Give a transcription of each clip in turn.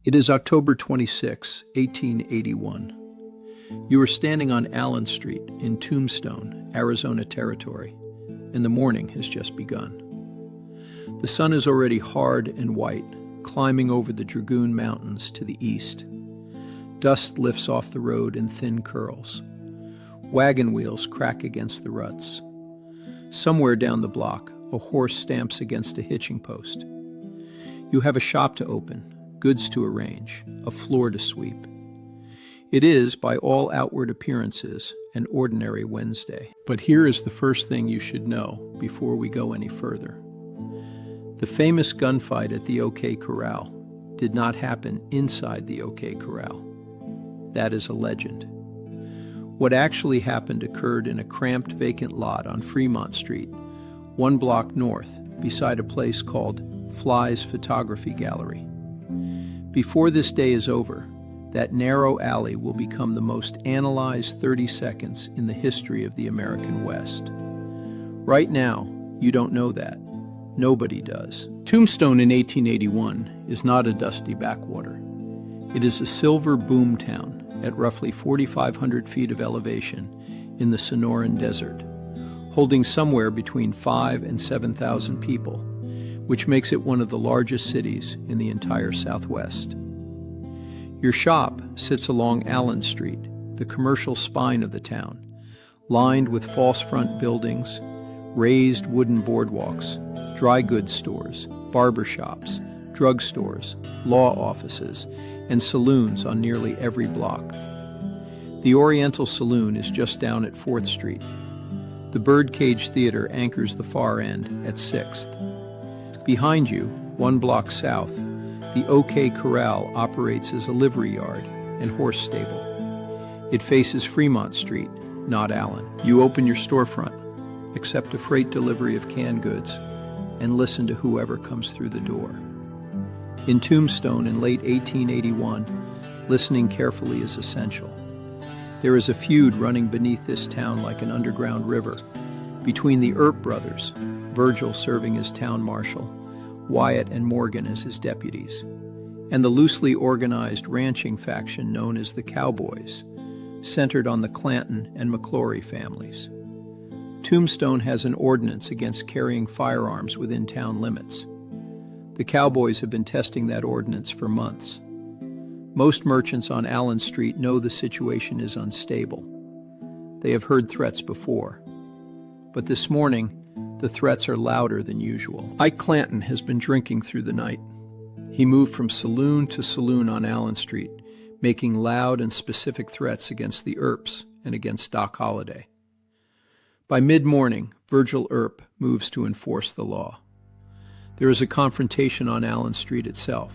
It is October 26, 1881. You are standing on Allen Street in Tombstone, Arizona Territory, and the morning has just begun. The sun is already hard and white, climbing over the Dragoon Mountains to the east. Dust lifts off the road in thin curls. Wagon wheels crack against the ruts. Somewhere down the block, a horse stamps against a hitching post. You have a shop to open, goods to arrange, a floor to sweep. It is, by all outward appearances, an ordinary Wednesday. But here is the first thing you should know before we go any further. The famous gunfight at the OK Corral did not happen inside the OK Corral. That is a legend. What actually happened occurred in a cramped vacant lot on Fremont Street, 1 block north, beside a place called Fly's Photography Gallery. Before this day is over, that narrow alley will become the most analyzed 30 seconds in the history of the American West. Right now, you don't know that. Nobody does. Tombstone in 1881 is not a dusty backwater. It is a silver boom town at roughly 4,500 feet of elevation in the Sonoran Desert, holding somewhere between 5,000 and 7,000 people, which makes it one of the largest cities in the entire Southwest. Your shop sits along Allen Street, the commercial spine of the town, lined with false front buildings, raised wooden boardwalks, dry goods stores, barber shops, drugstores, law offices, and saloons on nearly every block. The Oriental Saloon is just down at 4th Street. The Birdcage Theater anchors the far end at 6th. Behind you, 1 block south, the OK Corral operates as a livery yard and horse stable. It faces Fremont Street, not Allen. You open your storefront, accept a freight delivery of canned goods, and listen to whoever comes through the door. In Tombstone in late 1881, listening carefully is essential. There is a feud running beneath this town like an underground river between the Earp brothers, Virgil serving as town marshal, Wyatt and Morgan as his deputies, and the loosely organized ranching faction known as the Cowboys, centered on the Clanton and McClory families. Tombstone has an ordinance against carrying firearms within town limits. The Cowboys have been testing that ordinance for months. Most merchants on Allen Street know the situation is unstable. They have heard threats before. But this morning, the threats are louder than usual. Ike Clanton has been drinking through the night. He moved from saloon to saloon on Allen Street, making loud and specific threats against the Earps and against Doc Holliday. By mid-morning, Virgil Earp moves to enforce the law. There is a confrontation on Allen Street itself.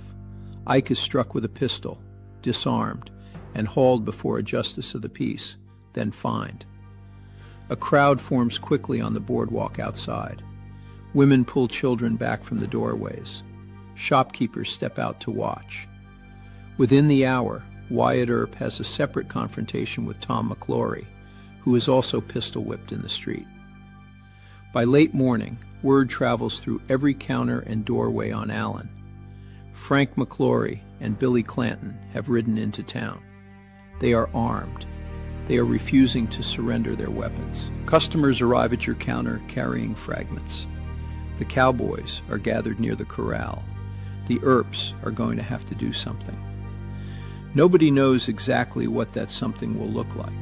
Ike is struck with a pistol, disarmed, and hauled before a justice of the peace, then fined. A crowd forms quickly on the boardwalk outside. Women pull children back from the doorways. Shopkeepers step out to watch. Within the hour, Wyatt Earp has a separate confrontation with Tom McClory, who is also pistol-whipped in the street. By late morning, word travels through every counter and doorway on Allen. Frank McClory and Billy Clanton have ridden into town. They are armed. They are refusing to surrender their weapons. Customers arrive at your counter carrying fragments. The Cowboys are gathered near the corral. The Earps are going to have to do something. Nobody knows exactly what that something will look like.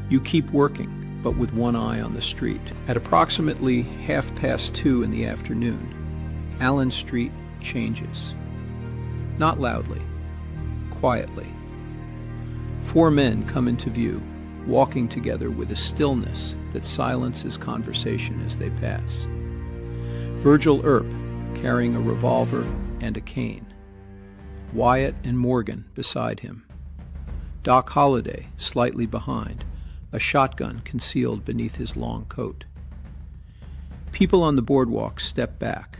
You keep working, but with one eye on the street. At approximately 2:30 in the afternoon, Allen Street changes. Not loudly, quietly. 4 men come into view, walking together with a stillness that silences conversation as they pass. Virgil Earp, carrying a revolver and a cane. Wyatt and Morgan beside him. Doc Holliday, slightly behind, a shotgun concealed beneath his long coat. People on the boardwalk step back.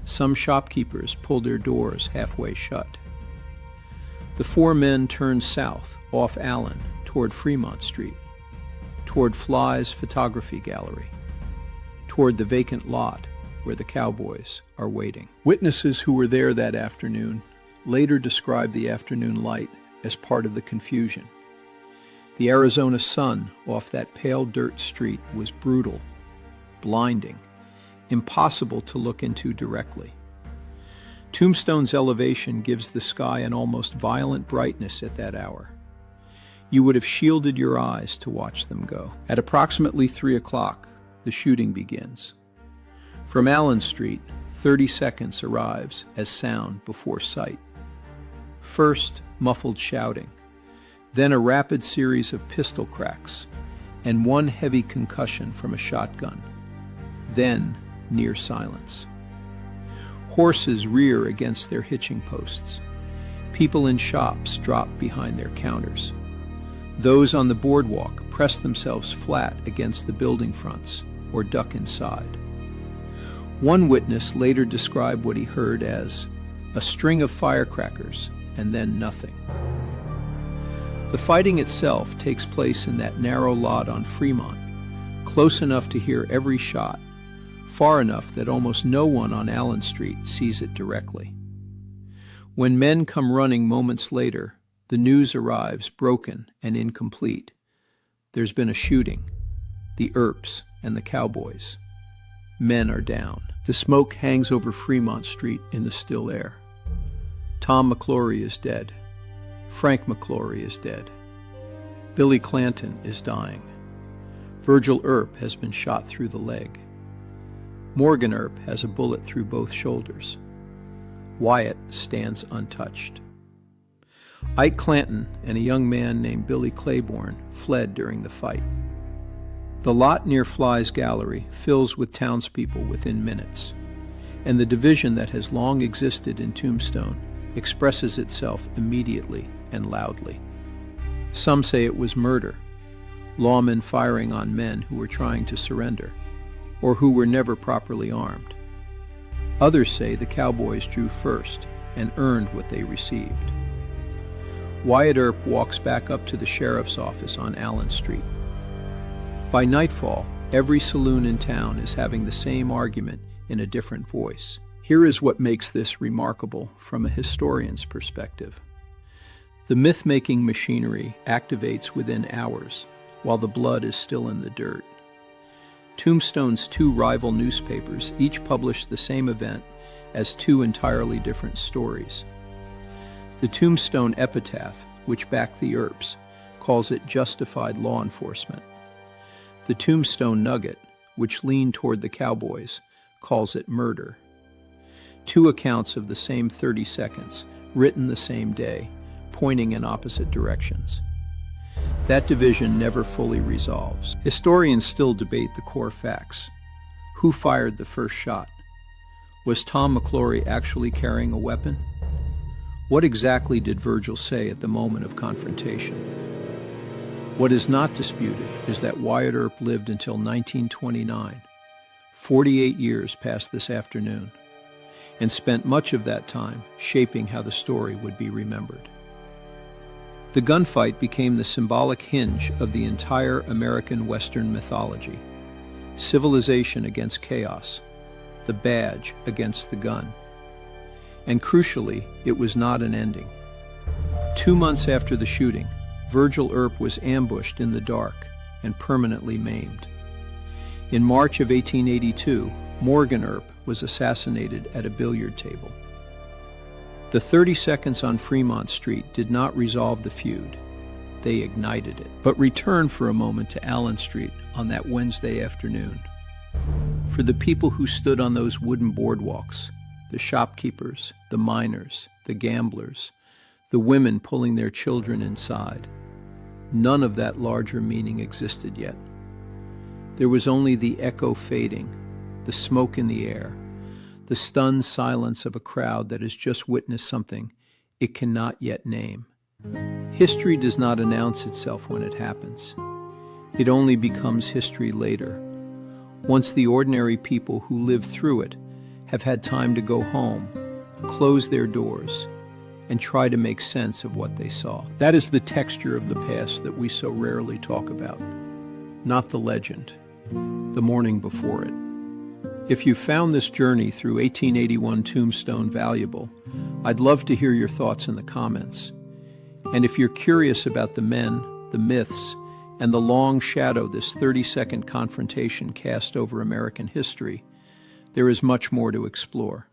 Some shopkeepers pull their doors halfway shut. The 4 men turn south, off Allen, toward Fremont Street, toward Fly's Photography Gallery, toward the vacant lot where the Cowboys are waiting. Witnesses who were there that afternoon later described the afternoon light as part of the confusion. The Arizona sun off that pale dirt street was brutal, blinding, impossible to look into directly. Tombstone's elevation gives the sky an almost violent brightness at that hour. You would have shielded your eyes to watch them go. At approximately 3 o'clock, the shooting begins. From Allen Street, 30 seconds arrives as sound before sight. First, muffled shouting, then a rapid series of pistol cracks, and one heavy concussion from a shotgun, then near silence. Horses rear against their hitching posts. People in shops drop behind their counters. Those on the boardwalk press themselves flat against the building fronts or duck inside. One witness later described what he heard as a string of firecrackers and then nothing. The fighting itself takes place in that narrow lot on Fremont, close enough to hear every shot, far enough that almost no one on Allen Street sees it directly. When men come running moments later, the news arrives broken and incomplete. There's been a shooting. The Earps and the Cowboys. Men are down. The smoke hangs over Fremont Street in the still air. Tom McClory is dead. Frank McClory is dead. Billy Clanton is dying. Virgil Earp has been shot through the leg. Morgan Earp has a bullet through both shoulders. Wyatt stands untouched. Ike Clanton and a young man named Billy Claiborne fled during the fight. The lot near Fly's Gallery fills with townspeople within minutes, and the division that has long existed in Tombstone expresses itself immediately and loudly. Some say it was murder, lawmen firing on men who were trying to surrender, or who were never properly armed. Others say the Cowboys drew first and earned what they received. Wyatt Earp walks back up to the sheriff's office on Allen Street. By nightfall, every saloon in town is having the same argument in a different voice. Here is what makes this remarkable from a historian's perspective. The myth-making machinery activates within hours, while the blood is still in the dirt. Tombstone's two rival newspapers each publish the same event as two entirely different stories. The Tombstone Epitaph, which backed the Earps, calls it justified law enforcement. The Tombstone Nugget, which leaned toward the Cowboys, calls it murder. Two accounts of the same 30 seconds, written the same day, pointing in opposite directions. That division never fully resolves. Historians still debate the core facts. Who fired the first shot? Was Tom McClory actually carrying a weapon? What exactly did Virgil say at the moment of confrontation? What is not disputed is that Wyatt Earp lived until 1929, 48 years past this afternoon, and spent much of that time shaping how the story would be remembered. The gunfight became the symbolic hinge of the entire American Western mythology. Civilization against chaos, the badge against the gun. And crucially, it was not an ending. 2 months after the shooting, Virgil Earp was ambushed in the dark and permanently maimed. In March of 1882, Morgan Earp was assassinated at a billiard table. The 30 seconds on Fremont Street did not resolve the feud. They ignited it. But return for a moment to Allen Street on that Wednesday afternoon. For the people who stood on those wooden boardwalks, the shopkeepers, the miners, the gamblers, the women pulling their children inside, none of that larger meaning existed yet. There was only the echo fading, the smoke in the air, the stunned silence of a crowd that has just witnessed something it cannot yet name. History does not announce itself when it happens. It only becomes history later, once the ordinary people who lived through it have had time to go home, close their doors, and try to make sense of what they saw. That is the texture of the past that we so rarely talk about, not the legend, the morning before it. If you found this journey through 1881 Tombstone valuable, I'd love to hear your thoughts in the comments. And if you're curious about the men, the myths, and the long shadow this 30-second confrontation cast over American history, there is much more to explore.